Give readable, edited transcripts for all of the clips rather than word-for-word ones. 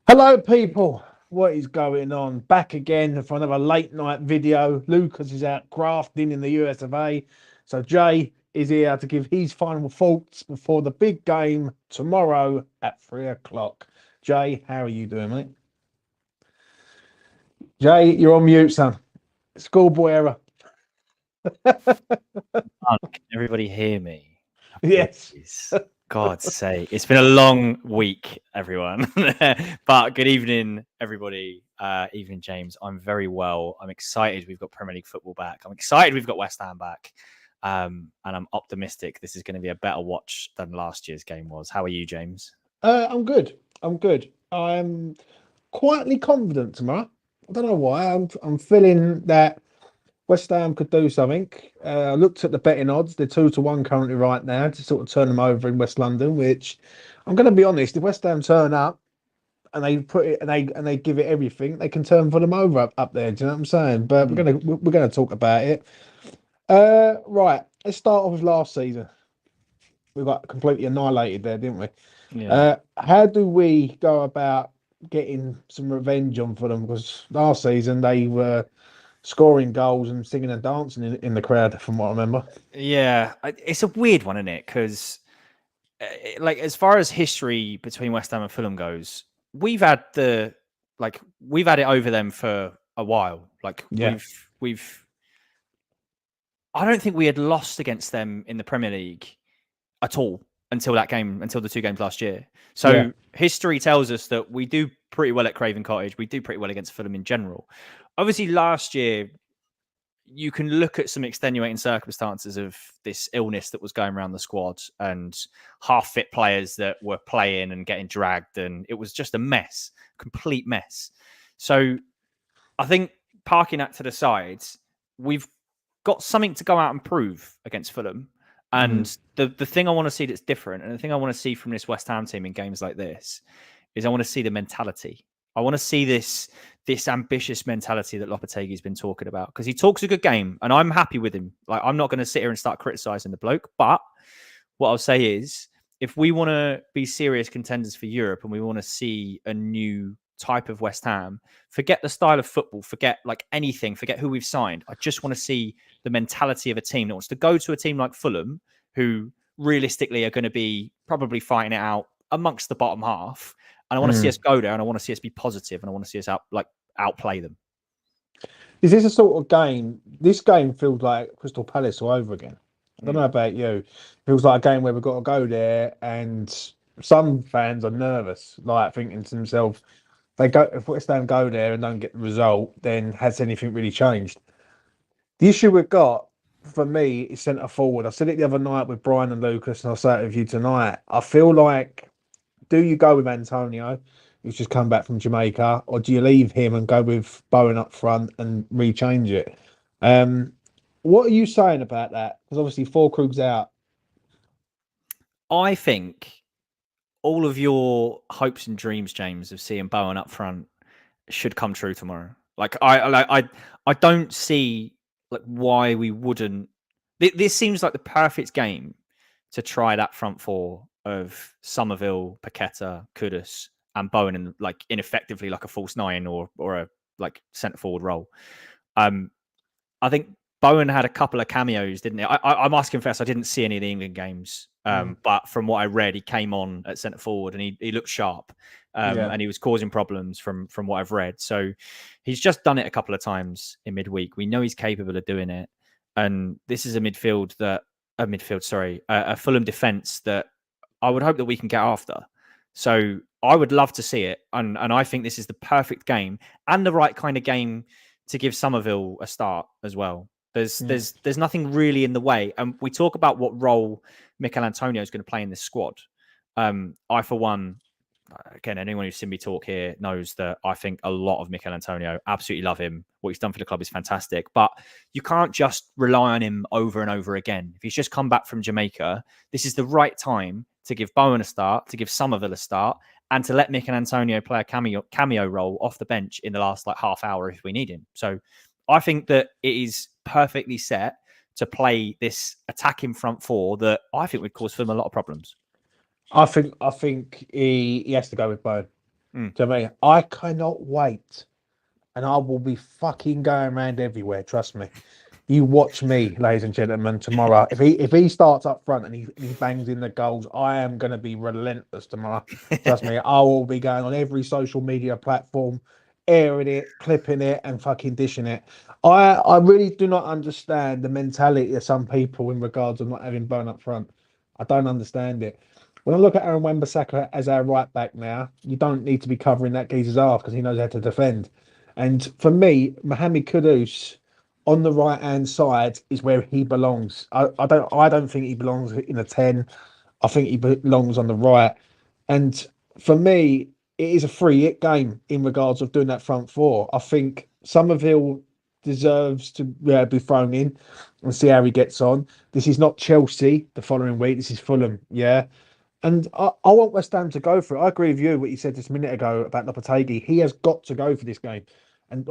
Hello, people. What is going on? Back again for another late night video. Lucas is out crafting in the US of A. So Jay is here to give his final thoughts before the big game tomorrow at 3 o'clock. Jay, how are you doing, mate? Jay, you're on mute, son. Schoolboy error. Can everybody hear me? Yes. God's sake. It's been a long week, everyone. But good evening, everybody. Evening, James. I'm very well. I'm excited we've got Premier League football back. I'm excited we've got West Ham back. And I'm optimistic this is going to be a better watch than last year's game was. How are you, James? I'm good. I'm quietly confident tomorrow. I don't know why. I'm feeling that West Ham could do something. I looked at the betting odds. They're 2-1 currently right now to sort of turn them over in West London, which I'm going to be honest, if West Ham turn up and they put it and they give it everything, they can turn for them over up there. Do you know what I'm saying? But we're gonna talk about it. Right. Let's start off with last season. We got completely annihilated there, didn't we? Yeah. How do we go about getting some revenge on for them? Because last season they were scoring goals and singing and dancing in the crowd, from what I remember. Yeah, it's a weird one, isn't it? Because, like, as far as history between West Ham and Fulham goes, we've had it over them for a while. Like, Yeah. we've. I don't think we had lost against them in the Premier League at all until the 2 games last year. So history tells us that we do pretty well at Craven Cottage. We do pretty well against Fulham in general. Obviously, last year, you can look at some extenuating circumstances of this illness that was going around the squad and half-fit players that were playing and getting dragged, and it was just a mess, complete mess. So I think parking that to the side, we've got something to go out and prove against Fulham. And the thing I want to see that's different, and the thing I want to see from this West Ham team in games like this, is I want to see the mentality. I want to see this ambitious mentality that Lopetegui's been talking about, because he talks a good game and I'm happy with him. Like, I'm not going to sit here and start criticizing the bloke, but what I'll say is, if we want to be serious contenders for Europe and we want to see a new type of West Ham, forget the style of football, forget like anything, forget who we've signed. I just want to see the mentality of a team that wants to go to a team like Fulham, who realistically are going to be probably fighting it out amongst the bottom half. And I want to see us go there, and I want to see us be positive, and I want to see us outplay them. Is this a sort of game? This game feels like Crystal Palace all over again. I don't know about you. It feels like a game where we've got to go there, and some fans are nervous, like thinking to themselves, if West Ham go there and don't get the result, then has anything really changed? The issue we've got, for me, is centre forward. I said it the other night with Brian and Lucas, and I'll say it with you tonight. I feel like, do you go with Antonio, who's just come back from Jamaica, or do you leave him and go with Bowen up front and rechange it? What are you saying about that? Because obviously Fulkrug's out. I think all of your hopes and dreams, James, of seeing Bowen up front should come true tomorrow. Like, I don't see like why we wouldn't. This seems like the perfect game to try that front four of Somerville, Paqueta, Kudus, and Bowen in like ineffectively like a false 9 or a like centre forward role. I think Bowen had a couple of cameos, didn't he? I must confess I didn't see any of the England games, but from what I read, he came on at centre forward and he looked sharp, and he was causing problems from what I've read. So he's just done it a couple of times in midweek. We know he's capable of doing it, and this is a Fulham defence that I would hope that we can get after. So I would love to see it, and I think this is the perfect game and the right kind of game to give Somerville a start as well. There's nothing really in the way. And we talk about what role Mikel Antonio is going to play in this squad. I, for one, again, anyone who's seen me talk here knows that I think a lot of Mikel Antonio. Absolutely love him. What he's done for the club is fantastic. But you can't just rely on him over and over again. If he's just come back from Jamaica, this is the right time to give Bowen a start, to give Somerville a start, and to let Mick and Antonio play a cameo role off the bench in the last like half hour if we need him. So I think that it is perfectly set to play this attacking front four that I think would cause Fulham a lot of problems. I think he has to go with Bone. Mm. Do you know what I mean? I cannot wait, and I will be fucking going around everywhere. Trust me. You watch me, ladies and gentlemen, tomorrow. If he starts up front and he bangs in the goals, I am going to be relentless tomorrow. Trust me, I will be going on every social media platform, airing it, clipping it, and fucking dishing it. I really do not understand the mentality of some people in regards of not having Bone up front. I don't understand it. When I look at Aaron Wan-Bissaka as our right back now, you don't need to be covering that geezer's arse because he knows how to defend. And for me, Mohamed Kudus on the right hand side is where he belongs. I don't think he belongs in a 10. I think he belongs on the right. And for me, it is a free hit game in regards of doing that front four. I think Somerville deserves to be thrown in and see how he gets on. This is not Chelsea the following week. This is Fulham, yeah. And I want West Ham to go for it. I agree with you what you said just a minute ago about Lopetegui. He has got to go for this game and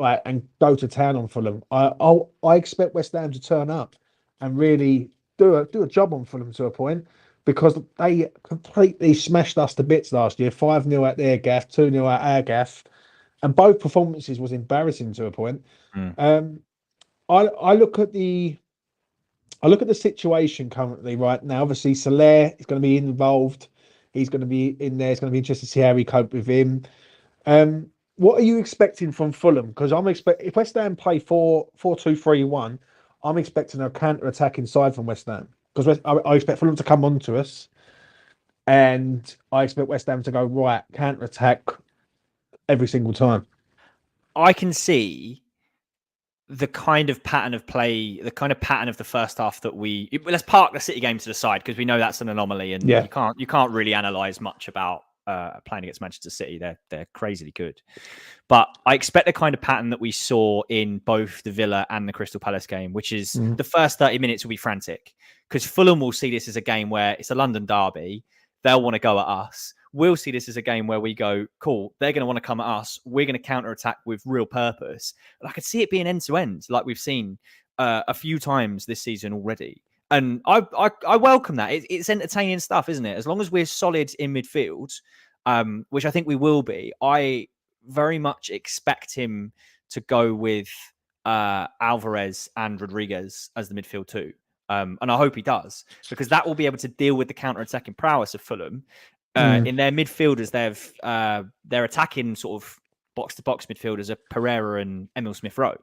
go to town on Fulham. I expect West Ham to turn up and really do a job on Fulham to a point because they completely smashed us to bits last year. 5-0 at their gaff, 2-0 at our gaff, and both performances was embarrassing to a point. I look at the situation currently right now. Obviously, Soler is going to be involved. He's going to be in there. It's going to be interesting to see how we cope with him. What are you expecting from Fulham? Because if West Ham play 4-2-3-1, I'm expecting a counter-attack inside from West Ham. Because I expect Fulham to come onto us, and I expect West Ham to go right counter-attack every single time. I can see the kind of pattern of play, the kind of pattern of the first half that let's park the City game to the side because we know that's an anomaly, and you can't really analyze much about playing against Manchester City. They're crazily good, but I expect the kind of pattern that we saw in both the Villa and the Crystal Palace game, which is the first 30 minutes will be frantic because Fulham will see this as a game where it's a London derby. They'll want to go at us. We'll see this as a game where we go, cool, they're going to want to come at us. We're going to counter-attack with real purpose. And I could see it being end-to-end, like we've seen a few times this season already. And I welcome that. It's entertaining stuff, isn't it? As long as we're solid in midfield, which I think we will be, I very much expect him to go with Alvarez and Rodriguez as the midfield too. And I hope he does, because that will be able to deal with the counter-attacking prowess of Fulham. In their midfielders, they're attacking sort of box-to-box midfielders are Pereira and Emil Smith-Rowe.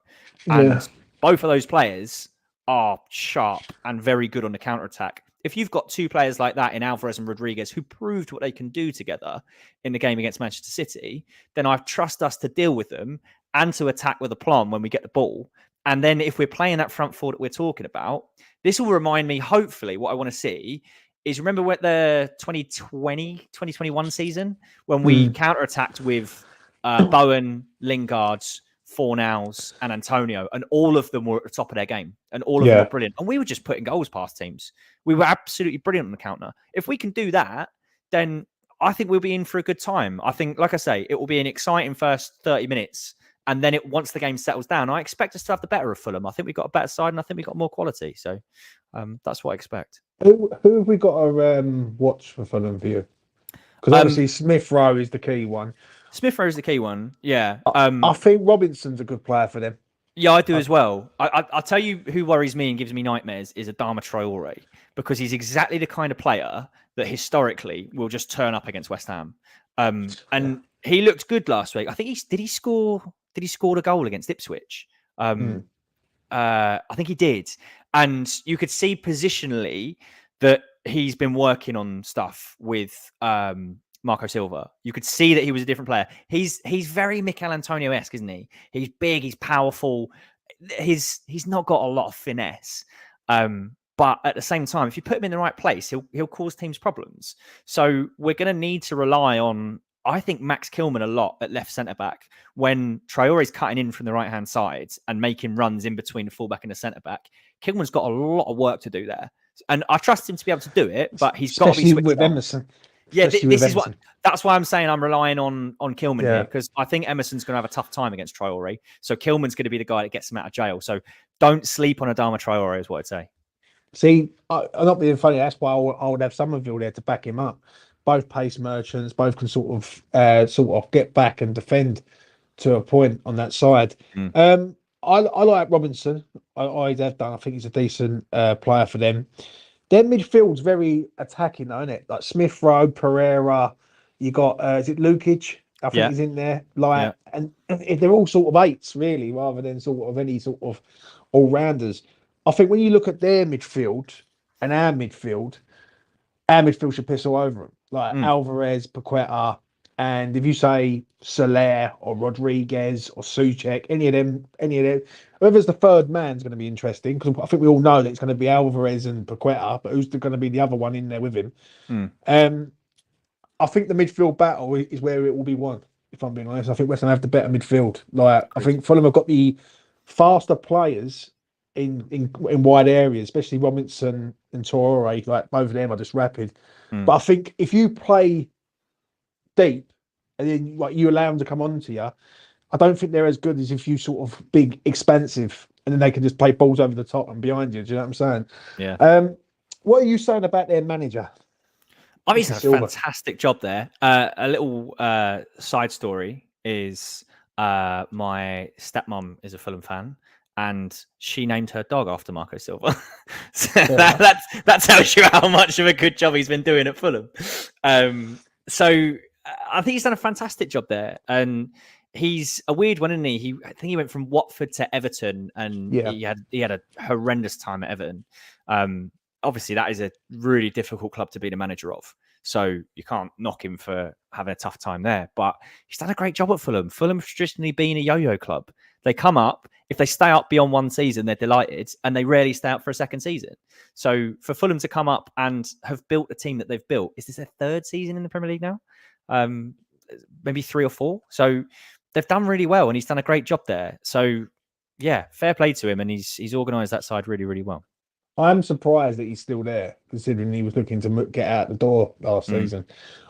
And both of those players are sharp and very good on the counter-attack. If you've got two players like that in Alvarez and Rodriguez who proved what they can do together in the game against Manchester City, then I trust us to deal with them and to attack with aplomb when we get the ball. And then if we're playing that front four that we're talking about, this will remind me, hopefully, what I want to see is remember what the 2020-2021 season when we counter-attacked with Bowen, Lingard, Fornals and Antonio, and all of them were at the top of their game and all of them were brilliant. And we were just putting goals past teams. We were absolutely brilliant on the counter. If we can do that, then I think we'll be in for a good time. I think, like I say, it will be an exciting first 30 minutes. And then once the game settles down, I expect us to have the better of Fulham. I think we've got a better side and I think we've got more quality. So that's what I expect. Who have we got to watch for Fulham for you? Because obviously Smith-Rowe is the key one. Smith-Rowe is the key one, yeah. I think Robinson's a good player for them. Yeah, I do as well. I'll tell you who worries me and gives me nightmares is Adama Traore, because he's exactly the kind of player that historically will just turn up against West Ham. And he looked good last week. I think did he score the goal against Ipswich? I think he did. And you could see positionally that he's been working on stuff with Marco Silva. You could see that he was a different player. He's very Mikel Antonio-esque, isn't he? He's big, he's powerful. He's not got a lot of finesse. But at the same time, if you put him in the right place, he'll cause teams problems. So we're going to need to rely on, I think, Max Kilman a lot at left centre-back when Traore's cutting in from the right-hand side and making runs in between the fullback and the centre-back. Kilman's got a lot of work to do there. And I trust him to be able to do it, but he's got to be switched with on. Emerson. Yeah, especially with this is what. Emerson. That's why I'm saying I'm relying on Kilman here, Yeah. because I think Emerson's going to have a tough time against Traore. So Kilman's going to be the guy that gets him out of jail. So don't sleep on Adama Traore, is what I'd say. See, I'm not being funny. That's why I would have Somerville there to back him up. Both pace merchants, both can sort of get back and defend to a point on that side. Mm. I like Robinson. I have done. I think he's a decent player for them. Their midfield's very attacking, though, isn't it? Like Smith Rowe, Pereira. You got is it Lukic? I think Yeah. he's in there. Like, Yeah. and if they're all sort of eights, really, rather than sort of any sort of all rounders. I think when you look at their midfield and our midfield should piss all over them. Like Mm. Alvarez, Paqueta, and if you say Soler or Rodriguez or Soucek, any of them, whoever's the third man's going to be interesting, because I think we all know that it's going to be Alvarez and Paqueta, but who's going to be the other one in there with him? Mm. I think the midfield battle is where it will be won. If I'm being honest, I think West Ham have the better midfield. Like, I think Fulham have got the faster players in wide areas, especially Robinson and Traore. Like, both of them are just rapid. Mm. But I think if you play deep and then like you allow them to come onto you, I don't think they're as good as if you sort of big, expansive, and then they can just play balls over the top and behind you. Do you know what I'm saying? Yeah. What are you saying about their manager? I mean, he's done a Silva. fantastic job there. A little side story is my stepmom is a Fulham fan, and she named her dog after Marco Silva. So that tells you how much of a good job he's been doing at Fulham. So I think he's done a fantastic job there, and he's a weird one, isn't he? I think he went from Watford to Everton, and Yeah. he had a horrendous time at Everton. Obviously, that is a really difficult club to be the manager of. So you can't knock him for having a tough time there. But he's done a great job at Fulham. Fulham have traditionally been a yo-yo club. They come up. If they stay up beyond one season, they're delighted. And they rarely stay up for a second season. So for Fulham to come up and have built a team that they've built, is this their third season in the Premier League now? Maybe 3 or 4. So they've done really well. And he's done a great job there. So, yeah, fair play to him. And he's organised that side really, really well. I'm surprised that he's still there, considering he was looking to get out the door last season.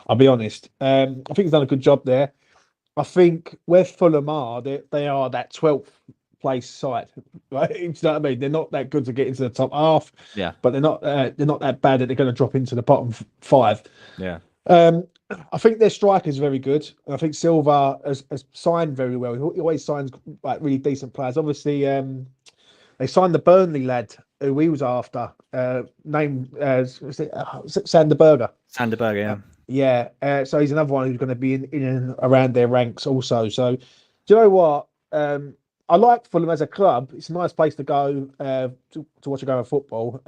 I'll be honest. I think he's done a good job there. I think where Fulham are, they are that 12th place side. Right? You know what I mean? They're not that good to get into the top half. Yeah. But they're not that bad that they're going to drop into the bottom 5. Yeah. I think their striker is very good. I think Silva has signed very well. He always signs like really decent players. Obviously, they signed the Burnley lad who we was after, named Sander Berger. Sander Berger, yeah. So he's another one who's going to be in and around their ranks also. So, do you know what? I like Fulham as a club. It's a nice place to go to watch a game of football.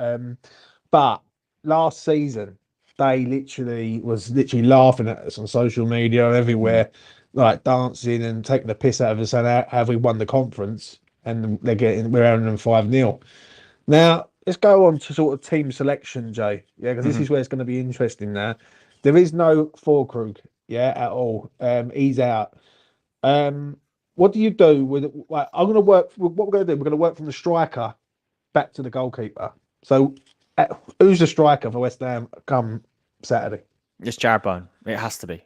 But last season, they literally laughing at us on social media everywhere, like dancing and taking the piss out of us, saying, "Have we won the conference?" And we're owning them 5-0. Now, let's go on to sort of team selection, Jay. Yeah, because this is where it's going to be interesting now. There is no Fulkrug, at all. He's out. What do you do with? Like, I'm going to work. What we're going to do? We're going to work from the striker back to the goalkeeper. So, who's the striker for West Ham come Saturday? It's Jarrod Bowen. It has to be.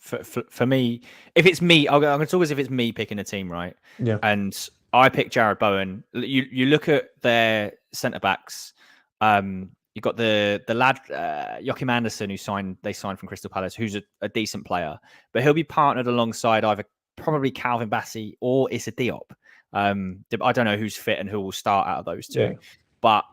For me, if it's me, I'm going to talk as if it's me picking a team, right? Yeah. And I picked Jarrod Bowen. You look at their centre backs. You've got the lad Joachim Andersen they signed from Crystal Palace, who's a decent player, but he'll be partnered alongside either probably Calvin Bassey or Issa Diop. I don't know who's fit and who will start out of those two, but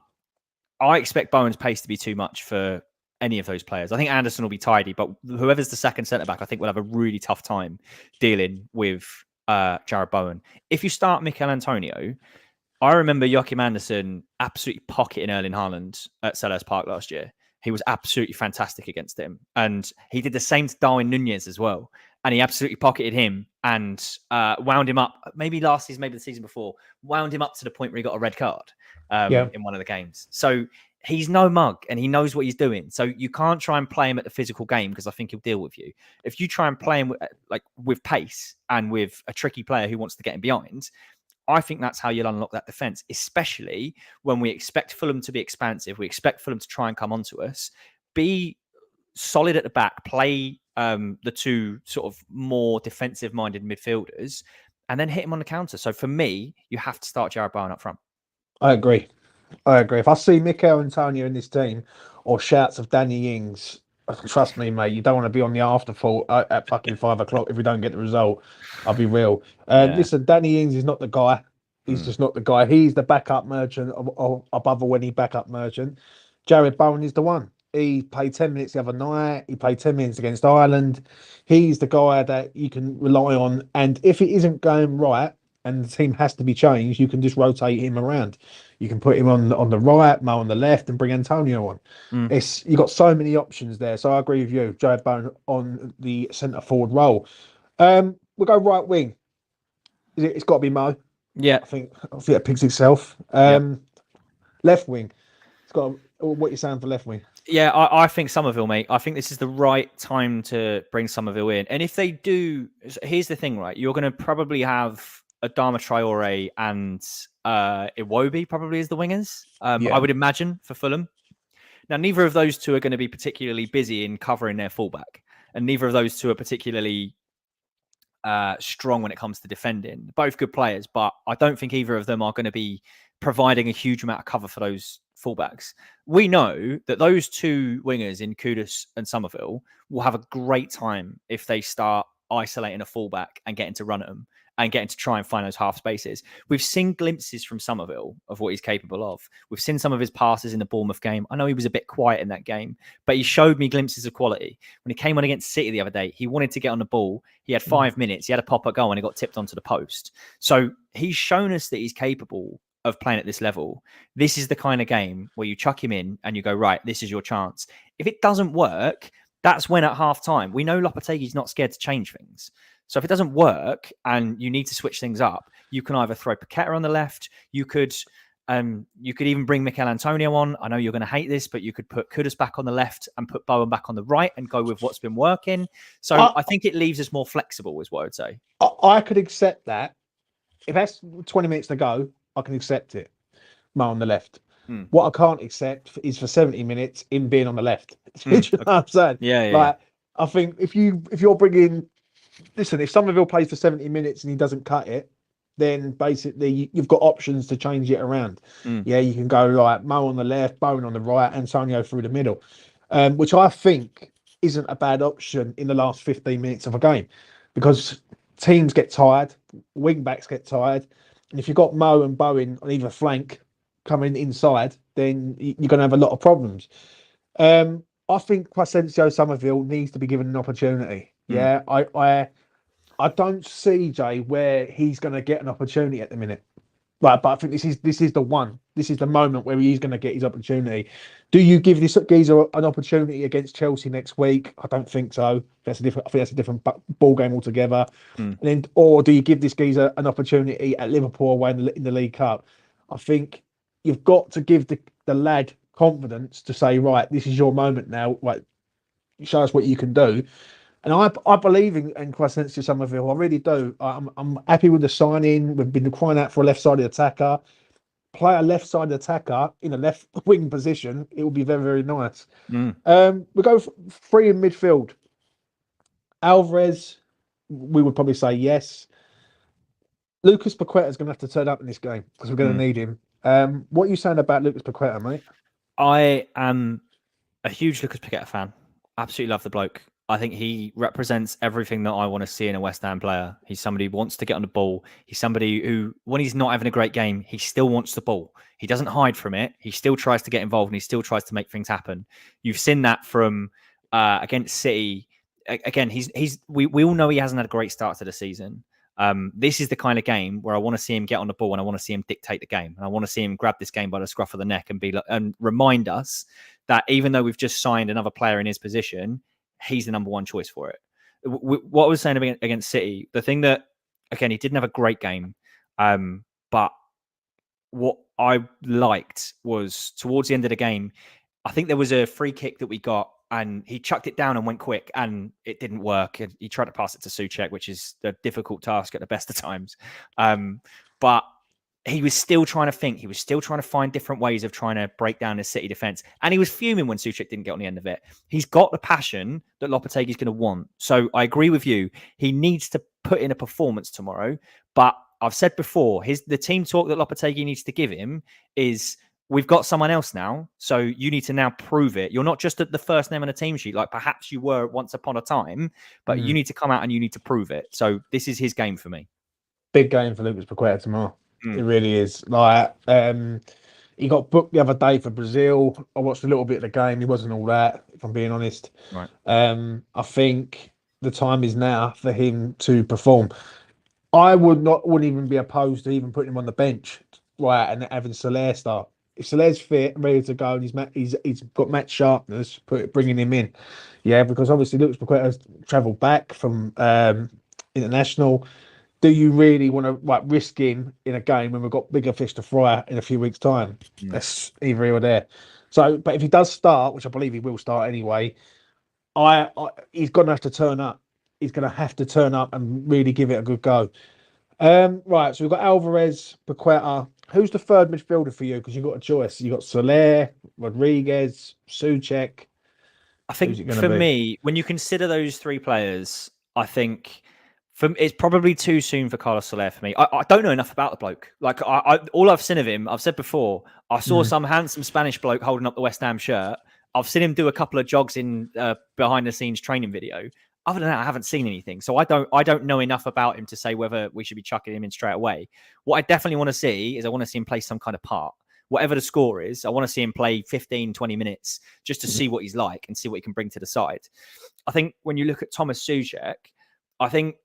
I expect Bowen's pace to be too much for any of those players. I think Anderson will be tidy, but whoever's the second centre back, I think will have a really tough time dealing with Jarrod Bowen. If you start Mikel Antonio, I remember Joachim Andersen absolutely pocketing Erling Haaland at Selhurst Park last year. He was absolutely fantastic against him. And he did the same to Darwin Nunez as well. And he absolutely pocketed him and wound him up, maybe last season, maybe the season before, wound him up to the point where he got a red card in one of the games. So he's no mug and he knows what he's doing. So you can't try and play him at the physical game because I think he'll deal with you. If you try and play him with pace and with a tricky player who wants to get him behind, I think that's how you'll unlock that defence, especially when we expect Fulham to be expansive. We expect Fulham to try and come onto us. Be solid at the back, play the two sort of more defensive-minded midfielders, and then hit him on the counter. So for me, you have to start Jarrod Bowen up front. I agree. I agree. If I see Mikel Antonio in this team or shouts of Danny Ings, trust me, mate, you don't want to be on the afterthought at fucking 5 o'clock if we don't get the result. I'll be real. Listen, Danny Ings is not the guy. He's just not the guy. He's the backup merchant above a winning backup merchant. Jarrod Bowen is the one. He played 10 minutes the other night. He played 10 minutes against Ireland. He's the guy that you can rely on. And if it isn't going right and the team has to be changed, you can just rotate him around. You can put him on the right, Mo on the left, and bring Antonio on. You've got so many options there. So I agree with you, Jarrod Bowen on the centre forward role. We'll go right wing. It's got to be Mo. Yeah, I think that picks itself. Left wing. It's got. What you're saying for left wing? Yeah, I think Somerville, mate. I think this is the right time to bring Somerville in. And if they do, here's the thing, right? You're going to probably have Adama Traore and Iwobi probably as the wingers. I would imagine for Fulham. Now, neither of those two are going to be particularly busy in covering their fullback, and neither of those two are particularly strong when it comes to defending. Both good players, but I don't think either of them are going to be providing a huge amount of cover for those fullbacks. We know that those two wingers in Kudus and Somerville will have a great time if they start isolating a fullback and getting to run at them and getting to try and find those half spaces. We've seen glimpses from Somerville of what he's capable of. We've seen some of his passes in the Bournemouth game. I know he was a bit quiet in that game, but he showed me glimpses of quality. When he came on against City the other day, he wanted to get on the ball. He had 5 minutes. He had a pop-up goal and he got tipped onto the post. So he's shown us that he's capable of playing at this level. This is the kind of game where you chuck him in and you go, right, this is your chance. If it doesn't work, that's when at half time, we know Lopetegui's not scared to change things. So if it doesn't work and you need to switch things up, you can either throw Paqueta on the left. You could even bring Mikel Antonio on. I know you're going to hate this, but you could put Kudus back on the left and put Bowen back on the right and go with what's been working. So I think it leaves us more flexible, is what I would say. I could accept that. If that's 20 minutes to go, I can accept it. Mo on the left. What I can't accept is for 70 minutes him being on the left. Do you know what I'm saying? Yeah. I think if you're bringing, listen, if Somerville plays for 70 minutes and he doesn't cut it, then basically you've got options to change it around. Yeah, you can go like Mo on the left, Bowen on the right, Antonio through the middle, which I think isn't a bad option in the last 15 minutes of a game, because teams get tired, wing backs get tired, and if you've got Mo and Bowen on either flank coming inside, then you're going to have a lot of problems. I think Crescencio Somerville needs to be given an opportunity. Yeah, I don't see, Jay, where he's going to get an opportunity at the minute. Right, but I think this is the one. This is the moment where he's going to get his opportunity. Do you give this geezer an opportunity against Chelsea next week? I don't think so. I think that's a different ball game altogether. And then, or do you give this geezer an opportunity at Liverpool away in the League Cup? I think you've got to give the lad confidence to say, right, this is your moment now. Right, show us what you can do. And I believe in Crescencio Somerville. I really do. I'm happy with the signing. We've been crying out for a left-sided attacker. Play a left-sided attacker in a left wing position. It will be very, very nice. We go three in midfield. Alvarez, we would probably say yes. Lucas Paqueta is going to have to turn up in this game because we're going to need him. What are you saying about Lucas Paqueta, mate? I am a huge Lucas Paqueta fan. Absolutely love the bloke. I think he represents everything that I want to see in a West Ham player. He's somebody who wants to get on the ball. He's somebody who, when he's not having a great game, he still wants the ball. He doesn't hide from it. He still tries to get involved and he still tries to make things happen. You've seen that from against City. Again, we all know he hasn't had a great start to the season. This is the kind of game where I want to see him get on the ball and I want to see him dictate the game. And I want to see him grab this game by the scruff of the neck and remind us that even though we've just signed another player in his position, he's the number one choice for it. What I was saying against City, the thing that, again, he didn't have a great game, but what I liked was towards the end of the game, I think there was a free kick that we got and he chucked it down and went quick and it didn't work. He tried to pass it to Soucek, which is a difficult task at the best of times. But he was still trying to think. He was still trying to find different ways of trying to break down the City defence. And he was fuming when Soucek didn't get on the end of it. He's got the passion that Lopetegui's going to want. So I agree with you. He needs to put in a performance tomorrow. But I've said before, the team talk that Lopetegui needs to give him is, we've got someone else now. So you need to now prove it. You're not just at the first name on a team sheet, like perhaps you were once upon a time, but you need to come out and you need to prove it. So this is his game for me. Big game for Lucas Paqueta tomorrow. It really is. Like, he got booked the other day for Brazil. I watched a little bit of the game. He wasn't all that, if I'm being honest. Right. I think the time is now for him to perform. I wouldn't even be opposed to even putting him on the bench, right, and having Soler start. If Soler's fit and ready to go, and he's got match sharpness, bringing him in, yeah, because obviously Lucas Paqueta has travelled back from international. Do you really want to risk him in a game when we've got bigger fish to fry in a few weeks' time? That's either here or there. So, but if he does start, which I believe he will start anyway, he's going to have to turn up. He's going to have to turn up and really give it a good go. Right, so we've got Alvarez, Paqueta. Who's the third midfielder for you? Because you've got a choice. You've got Soler, Rodriguez, Soucek. I think for me, when you consider those three players, I think it's probably too soon for Carlos Soler for me. I don't know enough about the bloke. Like, all I've seen of him, I've said before, I saw some handsome Spanish bloke holding up the West Ham shirt. I've seen him do a couple of jogs in behind the scenes training video. Other than that, I haven't seen anything. So I don't know enough about him to say whether we should be chucking him in straight away. What I definitely want to see is I want to see him play some kind of part. Whatever the score is, I want to see him play 15, 20 minutes just to see what he's like and see what he can bring to the side. I think when you look at Thomas Soucek, I think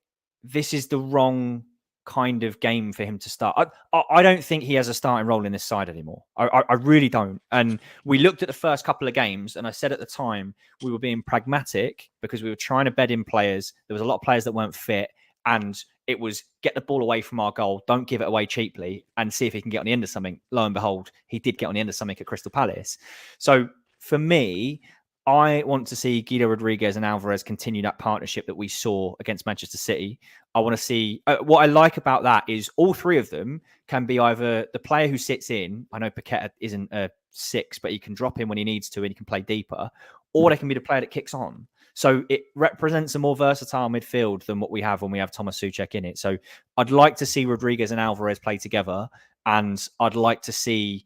this is the wrong kind of game for him to start. I don't think he has a starting role in this side anymore. I really don't. And we looked at the first couple of games, and I said at the time we were being pragmatic because we were trying to bed in players. There was a lot of players that weren't fit, and it was get the ball away from our goal, don't give it away cheaply, and see if he can get on the end of something. Lo and behold, he did get on the end of something at Crystal Palace. So for me, I want to see Guido Rodriguez and Alvarez continue that partnership that we saw against Manchester City. I want to see what I like about that is all three of them can be either the player who sits in. I know Paqueta isn't a 6, but he can drop in when he needs to and he can play deeper, or they can be the player that kicks on. So it represents a more versatile midfield than what we have when we have Thomas Soucek in it. So I'd like to see Rodriguez and Alvarez play together, and I'd like to see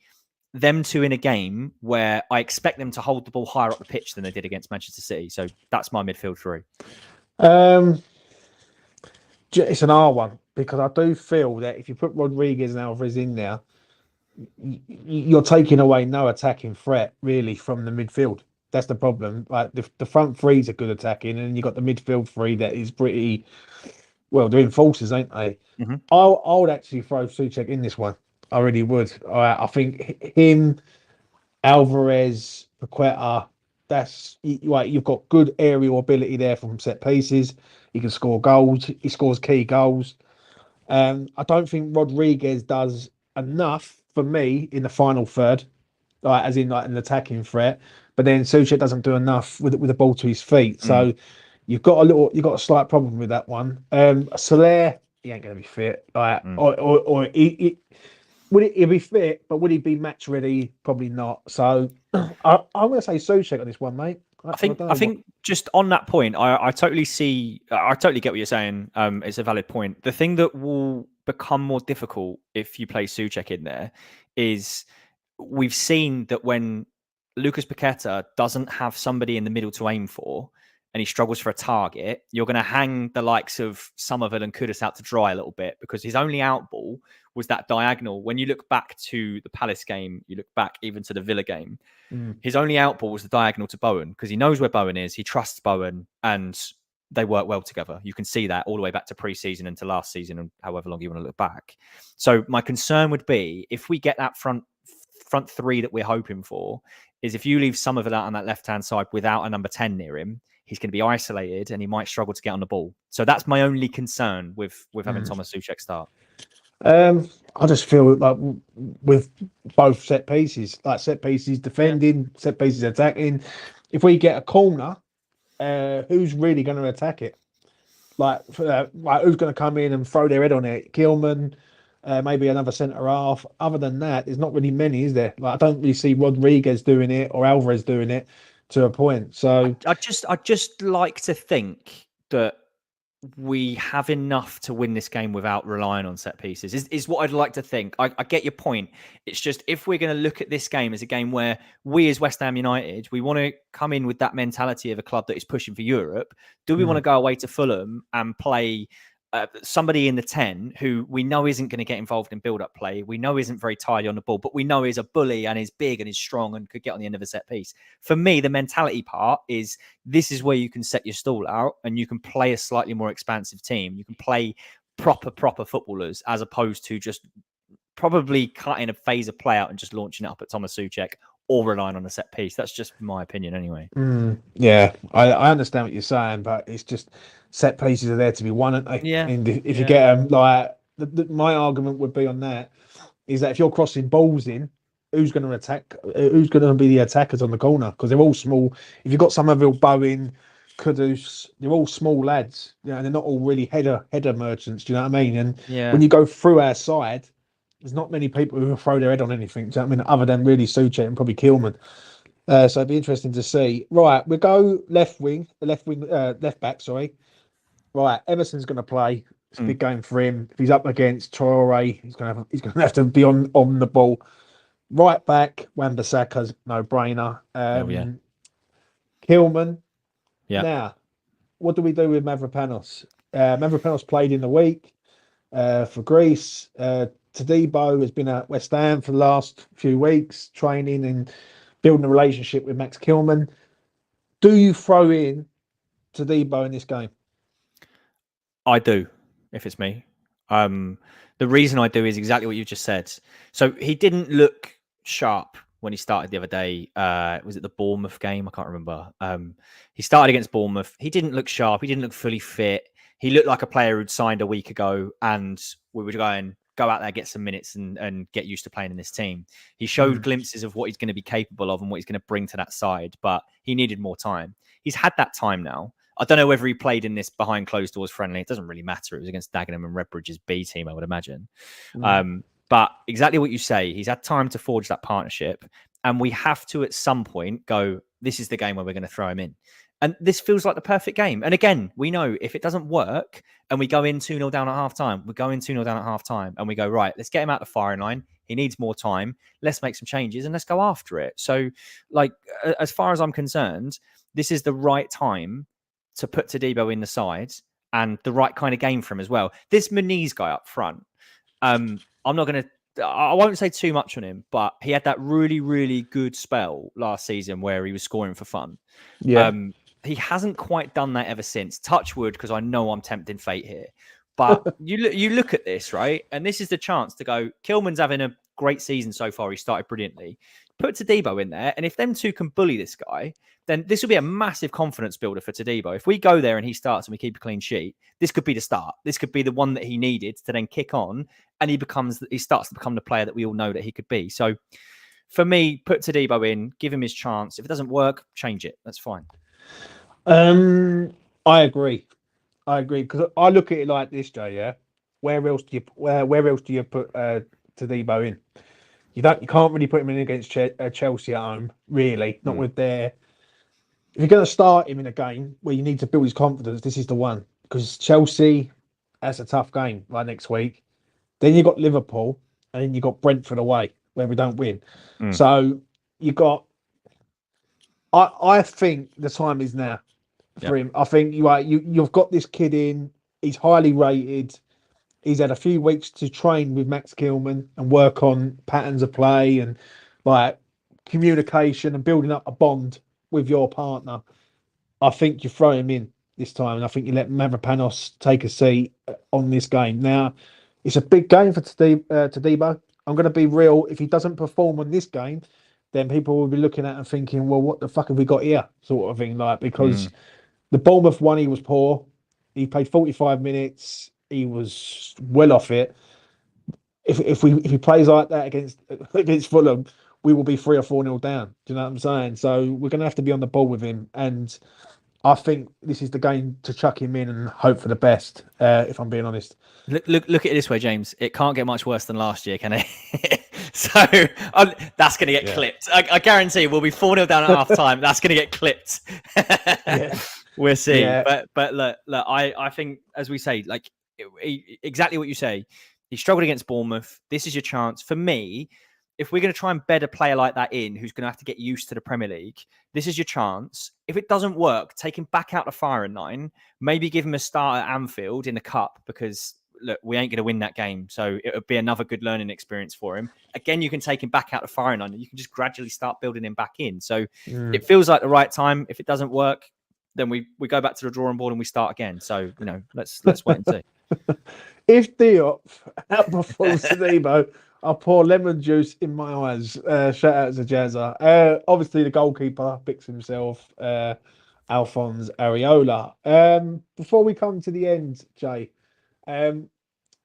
them two in a game where I expect them to hold the ball higher up the pitch than they did against Manchester City. So that's my midfield three. It's an R one because I do feel that if you put Rodriguez and Alvarez in there, you're taking away no attacking threat really from the midfield. That's the problem. Like the front threes are good attacking, and you got the midfield three that is pretty well. They're enforcers, ain't they? Mm-hmm. I would actually throw Soucek in this one. I really would. I think him, Alvarez, Paqueta. That's right. You've got good aerial ability there from set pieces. He can score goals. He scores key goals. I don't think Rodriguez does enough for me in the final third, as in like an attacking threat. But then Soucek doesn't do enough with the ball to his feet. So you've got a slight problem with that one. Soler, he ain't going to be fit. Or he'll be fit, but would he be match ready? Probably not. So I'm going to say Soucek on this one, mate. I think just on that point, I totally get what you're saying. It's a valid point. The thing that will become more difficult if you play Soucek in there is we've seen that when Lucas Paqueta doesn't have somebody in the middle to aim for and he struggles for a target, you're going to hang the likes of Somerville and Kudus out to dry a little bit because his only out ball was that diagonal. When you look back to the Palace game, you look back even to the Villa game, his only out ball was the diagonal to Bowen because he knows where Bowen is. He trusts Bowen and they work well together. You can see that all the way back to pre-season and to last season and however long you want to look back. So my concern would be if we get that front three that we're hoping for is if you leave Somerville out on that left-hand side without a number 10 near him, he's going to be isolated and he might struggle to get on the ball. So that's my only concern with having Thomas Soucek start. I just feel like with both set pieces defending, set pieces attacking. If we get a corner, who's really going to attack it? Like who's going to come in and throw their head on it? Gilman, maybe another centre half. Other than that, there's not really many, is there? Like, I don't really see Rodriguez doing it or Alvarez doing it to a point. So I just like to think that we have enough to win this game without relying on set pieces is what I'd like to think. I get your point. It's just, if we're going to look at this game as a game where we as West Ham United, we want to come in with that mentality of a club that is pushing for Europe, do we want to go away to Fulham and play somebody in the 10 who we know isn't going to get involved in build-up play, we know isn't very tidy on the ball, but we know is a bully and is big and is strong and could get on the end of a set piece? For me, the mentality part is, this is where you can set your stall out and you can play a slightly more expansive team. You can play proper footballers, as opposed to just probably cutting a phase of play out and just launching it up at Thomas Soucek or relying on a set piece. That's just my opinion anyway. Yeah, I understand what you're saying, but it's just, set pieces are there to be won, aren't they? Yeah. And if you get them, like, my argument would be on that is that if you're crossing balls in, who's going to attack? Who's going to be the attackers on the corner? Because they're all small. If you've got Somerville, Bowen, Kudus, they're all small lads. You know, and they're not all really header merchants. Do you know what I mean? And when you go through our side, there's not many people who will throw their head on anything. Do you know what I mean? Other than really Soucek and probably Kilman. So it'd be interesting to see. Right, we go left back. Sorry. Right, Emerson's going to play. It's a big game for him. If he's up against Traore, he's going to have to be on the ball. Right back, Wan-Bissaka's no brainer. Kilman. Yeah. Now, what do we do with Mavropanos? Mavropanos played in the week for Greece. Tadibo has been at West Ham for the last few weeks, training and building a relationship with Max Kilman. Do you throw in Tadibo in this game? I do, if it's me. The reason I do is exactly what you just said. So he didn't look sharp when he started the other day. Was it the Bournemouth game? I can't remember. He started against Bournemouth. He didn't look sharp. He didn't look fully fit. He looked like a player who'd signed a week ago, and we were going, go out there, get some minutes and get used to playing in this team. He showed glimpses of what he's going to be capable of and what he's going to bring to that side, but he needed more time. He's had that time now. I don't know whether he played in this behind closed doors friendly. It doesn't really matter. It was against Dagenham and Redbridge's B team, I would imagine. But exactly what you say, he's had time to forge that partnership, and we have to at some point go, this is the game where we're going to throw him in. And this feels like the perfect game. And again, we know if it doesn't work and we go in 2-0 down at half time, we go in 2-0 down at half time and we go, right, let's get him out the firing line. He needs more time. Let's make some changes and let's go after it. So, like, as far as I'm concerned, this is the right time to put Tadibo in the side and the right kind of game for him as well. This Muniz guy up front, I won't say too much on him, but he had that really, really good spell last season where he was scoring for fun. Yeah. He hasn't quite done that ever since. Touch wood, because I know I'm tempting fate here. But you look at this, right? And this is the chance to go, Kilman's having a great season so far. He started brilliantly. Put Tadibo in there. And if them two can bully this guy, then this will be a massive confidence builder for Tadibo. If we go there and he starts and we keep a clean sheet, this could be the start. This could be the one that he needed to then kick on. And he starts to become the player that we all know that he could be. So for me, put Tadibo in, give him his chance. If it doesn't work, change it. That's fine. I agree because I look at it like this, Jay. Yeah, where else do you put Tadibo in? You can't really put him in against Chelsea at home, really. Not with their. If you're going to start him in a game where you need to build his confidence, this is the one, because Chelsea, that's a tough game right next week. Then you got Liverpool, and then you got Brentford away where we don't win. So you got. I think the time is now for him. I think you've got this kid in. He's highly rated. He's had a few weeks to train with Max Kilman and work on patterns of play and like communication and building up a bond with your partner. I think you throw him in this time, and I think you let Mavropanos take a seat on this game. Now, it's a big game for Tadibo. I'm going to be real. If he doesn't perform on this game, then people will be looking at and thinking, well, what the fuck have we got here? Sort of thing. Like, because the Bournemouth one, he was poor. He played 45 minutes. He was well off it. If he plays like that against Fulham, we will be 3 or 4-0 down. Do you know what I'm saying? So we're going to have to be on the ball with him. And I think this is the game to chuck him in and hope for the best. If I'm being honest. Look at it this way, James. It can't get much worse than last year, can it? So that's going to get clipped. I guarantee we'll be 4-0 down at half time. That's going to get clipped. Yeah. We'll see. Yeah. But look, I think, as we say, like exactly what you say. He struggled against Bournemouth. This is your chance. For me, if we're going to try and bed a player like that in, who's going to have to get used to the Premier League, this is your chance. If it doesn't work, take him back out the firing line. Maybe give him a start at Anfield in the Cup, because look, we ain't going to win that game. So it would be another good learning experience for him. Again, you can take him back out the firing line and you can just gradually start building him back in. So it feels like the right time. If it doesn't work, then we go back to the drawing board and we start again. So, let's wait and see. If Diop outperforms Saliba, I'll pour lemon juice in my eyes. Shout out to Jazza. Obviously, the goalkeeper picks himself, Alphonse Areola. Before we come to the end, Jay,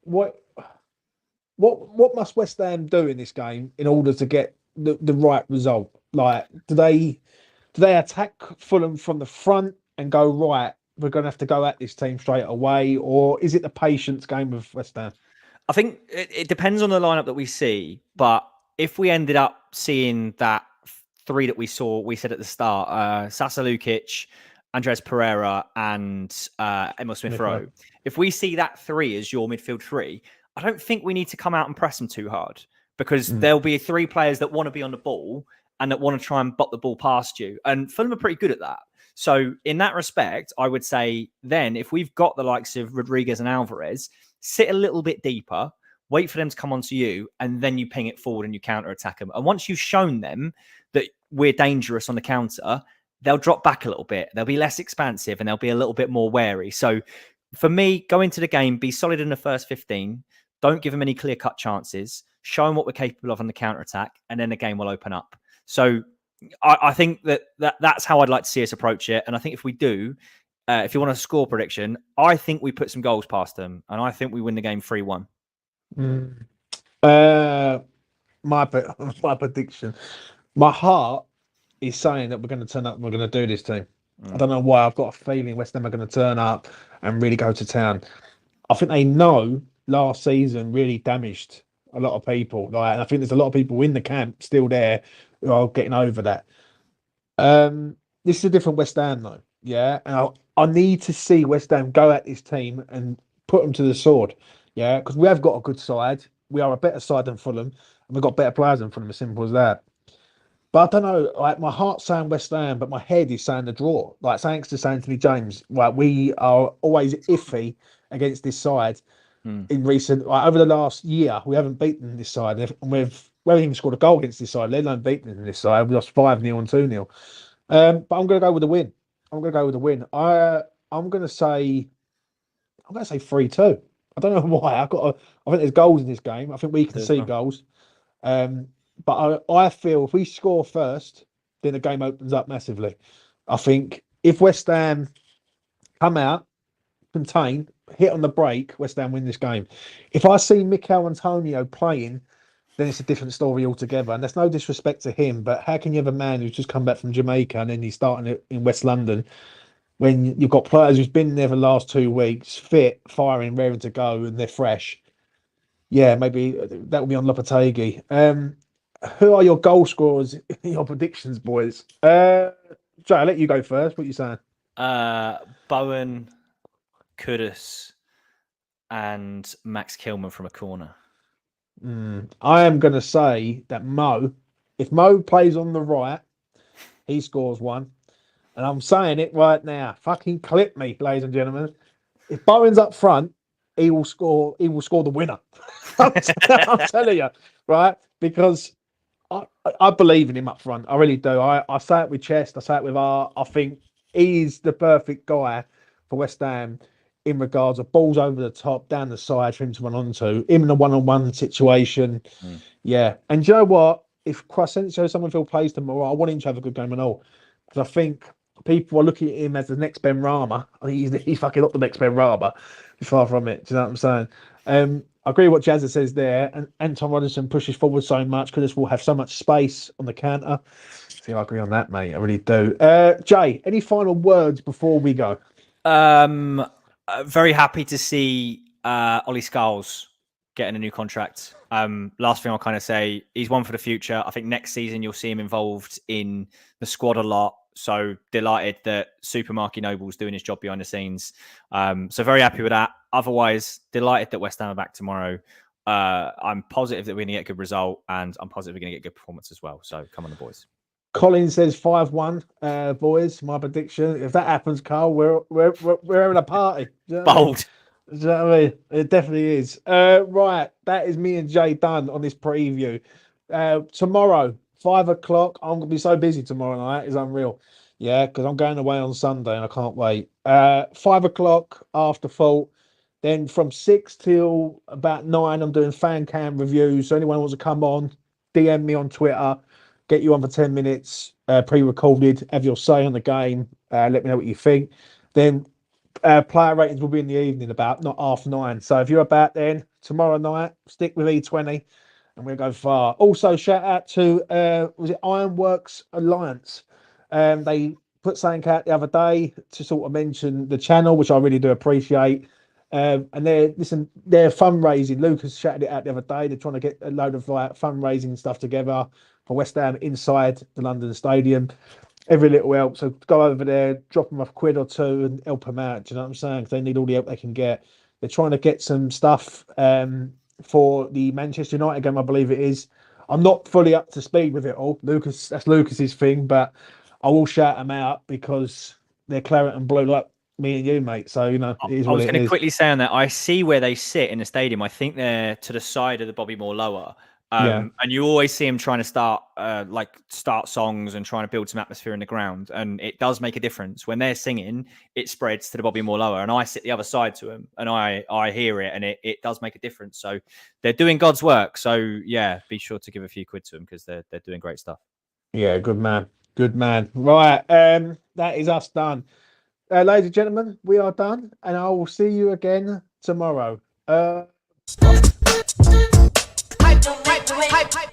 what must West Ham do in this game in order to get the right result? Like, do they attack Fulham from the front and go, right, we're going to have to go at this team straight away, or is it the patience game of West Ham? I think it depends on the lineup that we see, but if we ended up seeing that three that we said at the start, Soucek, Andres Pereira, and Emil Smith-Rowe, if we see that three as your midfield three, I don't think we need to come out and press them too hard, because there'll be three players that want to be on the ball and that want to try and bot the ball past you. And Fulham are pretty good at that. So in that respect, I would say then, if we've got the likes of Rodriguez and Alvarez, sit a little bit deeper, wait for them to come onto you, and then you ping it forward and you counter-attack them. And once you've shown them that we're dangerous on the counter, they'll drop back a little bit. They'll be less expansive and they'll be a little bit more wary. So for me, go into the game, be solid in the first 15. Don't give them any clear-cut chances. Show them what we're capable of on the counter-attack, and then the game will open up. So I think that's how I'd like to see us approach it. And I think if we do, if you want a score prediction, I think we put some goals past them, and I think we win the game 3-1. My prediction. My heart is saying that we're going to turn up and we're going to do this team. I don't know why. I've got a feeling West Ham are going to turn up and really go to town. I think they know last season really damaged a lot of people. And I think there's a lot of people in the camp still there who are getting over that. This is a different West Ham, though. Yeah, and I need to see West Ham go at this team and put them to the sword. Yeah, because we have got a good side. We are a better side than Fulham, and we've got better players than Fulham. As simple as that. But I don't know. Like, my heart's saying West Ham, but my head is saying the draw. Like, thanks to Anthony James, like, we are always iffy against this side. In recent, over the last year, we haven't beaten this side, and we haven't even scored a goal against this side, let alone beaten this side. We lost 5-0 and 2-0. But I'm going to go with the win. I'm going to say 3-2. I don't know why. I think there's goals in this game. I think we can see goals. But I feel if we score first, then the game opens up massively. I think if West Ham come out, contain, hit on the break, West Ham win this game. If I see Mikel Antonio playing, then it's a different story altogether. And there's no disrespect to him, but how can you have a man who's just come back from Jamaica and then he's starting it in West London when you've got players who's been there for the last 2 weeks, fit, firing, raring to go, and they're fresh? Yeah, maybe that will be on Lopetegui. Who are your goal scorers in your predictions, boys? Joe, I'll let you go first. What are you saying? Bowen, Kudus, and Max Kilman from a corner. I am going to say that if Mo plays on the right, he scores one. And I'm saying it right now. Fucking clip me, ladies and gentlemen. If Bowen's up front, he will score the winner. I'm telling you, right? Because I believe in him up front. I really do. I say it with chest. I say it with heart. I think he's the perfect guy for West Ham in regards of balls over the top, down the side for him to run onto, him in a one-on-one situation. Yeah. And do you know what? If Crescencio Summerfield plays tomorrow, I want him to have a good game and all. Because I think people are looking at him as the next Ben Rama. I think he's fucking not the next Ben Rama. He's far from it. Do you know what I'm saying? I agree with what Jazza says there. And Anton Robinson pushes forward so much because this will have so much space on the counter. See, I agree on that, mate. I really do. Jay, any final words before we go? Very happy to see Ollie Scholes getting a new contract. Last thing I'll kind of say, he's one for the future. I think next season you'll see him involved in the squad a lot. So delighted that Super Marky Noble's doing his job behind the scenes. So very happy with that. Otherwise, delighted that West Ham are back tomorrow. I'm positive that we're going to get a good result, and I'm positive we're going to get a good performance as well. So come on, the boys. Colin says 5-1, boys. My prediction. If that happens, Carl, we're having a party. Do you know Bold. Do you know what I mean? It definitely is. Right, that is me and Jay done on this preview. Tomorrow, 5 o'clock. I'm gonna be so busy tomorrow night. It's unreal. Yeah, because I'm going away on Sunday and I can't wait. 5 o'clock after fault. Then from 6 till about 9, I'm doing fan cam reviews. So anyone who wants to come on, DM me on Twitter. Get you on for 10 minutes, pre-recorded. Have your say on the game. Let me know what you think. Then player ratings will be in the evening about not 9:30. So if you're about then tomorrow night, stick with E20 and we'll go far. Also, shout out to was it Ironworks Alliance? They put something out the other day to sort of mention the channel, which I really do appreciate. And they're fundraising. Lucas shouted it out the other day. They're trying to get a load of like fundraising stuff together for West Ham inside the London Stadium. Every little help. So go over there, drop them a quid or two and help them out. Do you know what I'm saying? 'Cause they need all the help they can get. They're trying to get some stuff for the Manchester United game, I believe it is. I'm not fully up to speed with it all. That's Lucas's thing, but I will shout them out because they're claret and blue like me and you, mate. So, you know, it is I what was it going to is. quickly say on that, I see where they sit in the stadium. I think they're to the side of the Bobby Moore lower. Yeah. And you always see them trying to start songs and trying to build some atmosphere in the ground. And it does make a difference. When they're singing, it spreads to the Bobby Moore lower. And I sit the other side to them and I hear it and it does make a difference. So they're doing God's work. So yeah, be sure to give a few quid to them because they're doing great stuff. Yeah, good man. Good man. Right. That is us done. Ladies and gentlemen, we are done, and I will see you again tomorrow. Hype.